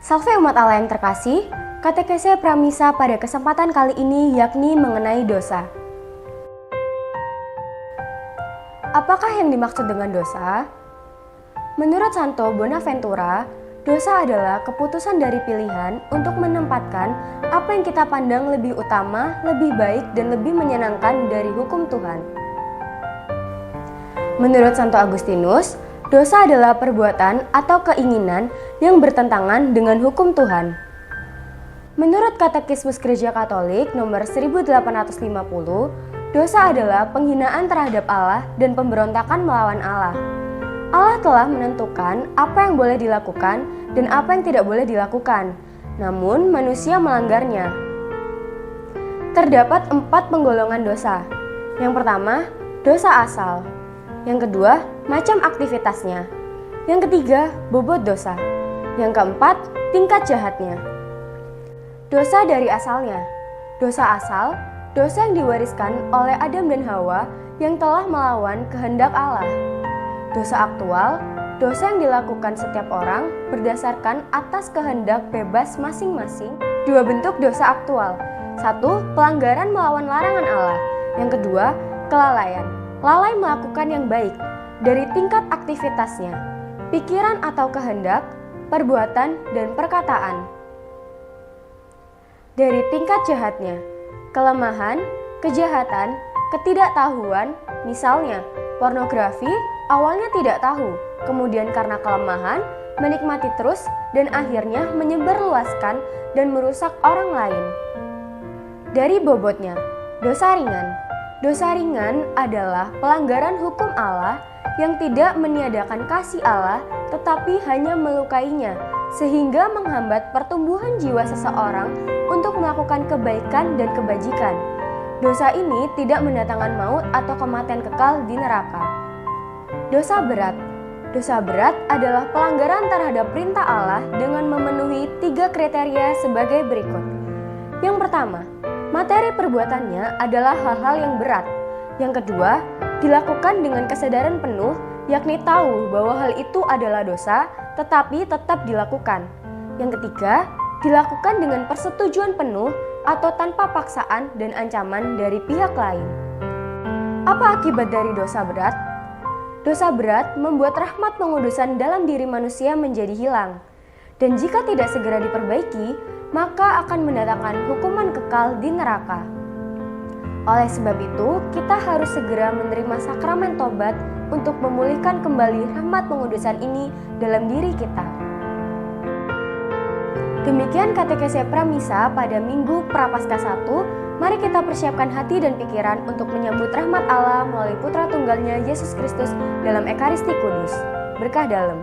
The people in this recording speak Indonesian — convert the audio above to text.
Salve umat Allah yang terkasih, katekese Pramisa pada kesempatan kali ini yakni mengenai dosa. Apakah yang dimaksud dengan dosa? Menurut Santo Bonaventura, dosa adalah keputusan dari pilihan untuk menempatkan apa yang kita pandang lebih utama, lebih baik, dan lebih menyenangkan dari hukum Tuhan. Menurut Santo Agustinus, dosa adalah perbuatan atau keinginan yang bertentangan dengan hukum Tuhan. Menurut Katekismus Gereja Katolik nomor 1850, dosa adalah penghinaan terhadap Allah dan pemberontakan melawan Allah. Allah telah menentukan apa yang boleh dilakukan dan apa yang tidak boleh dilakukan, namun manusia melanggarnya. Terdapat 4 penggolongan dosa. Yang pertama, dosa asal. Yang kedua, macam aktivitasnya. Yang ketiga, bobot dosa. Yang keempat, tingkat jahatnya. Dosa dari asalnya. Dosa asal, dosa yang diwariskan oleh Adam dan Hawa yang telah melawan kehendak Allah. Dosa aktual, dosa yang dilakukan setiap orang berdasarkan atas kehendak bebas masing-masing. 2 bentuk dosa aktual. 1. Pelanggaran melawan larangan Allah. Yang kedua, kelalaian. Lalai melakukan yang baik dari tingkat aktivitasnya, pikiran atau kehendak, perbuatan, dan perkataan. Dari tingkat jahatnya, kelemahan, kejahatan, ketidaktahuan, misalnya pornografi, awalnya tidak tahu, kemudian karena kelemahan, menikmati terus, dan akhirnya menyebarluaskan dan merusak orang lain. Dari bobotnya, dosa ringan. Dosa ringan adalah pelanggaran hukum Allah yang tidak meniadakan kasih Allah tetapi hanya melukainya sehingga menghambat pertumbuhan jiwa seseorang untuk melakukan kebaikan dan kebajikan. Dosa ini tidak mendatangkan maut atau kematian kekal di neraka. Dosa berat. Dosa berat adalah pelanggaran terhadap perintah Allah dengan memenuhi 3 kriteria sebagai berikut. Yang pertama, materi perbuatannya adalah hal-hal yang berat. Yang kedua, dilakukan dengan kesadaran penuh, yakni tahu bahwa hal itu adalah dosa, tetapi tetap dilakukan. Yang ketiga, dilakukan dengan persetujuan penuh atau tanpa paksaan dan ancaman dari pihak lain. Apa akibat dari dosa berat? Dosa berat membuat rahmat pengudusan dalam diri manusia menjadi hilang. Dan jika tidak segera diperbaiki, maka akan mendatangkan hukuman kekal di neraka. Oleh sebab itu, kita harus segera menerima sakramen tobat untuk memulihkan kembali rahmat pengudusan ini dalam diri kita. Demikian katekese Pramisa pada Minggu Prapaskah 1. Mari kita persiapkan hati dan pikiran untuk menyambut rahmat Allah melalui Putra Tunggalnya Yesus Kristus dalam Ekaristi Kudus. Berkah dalam.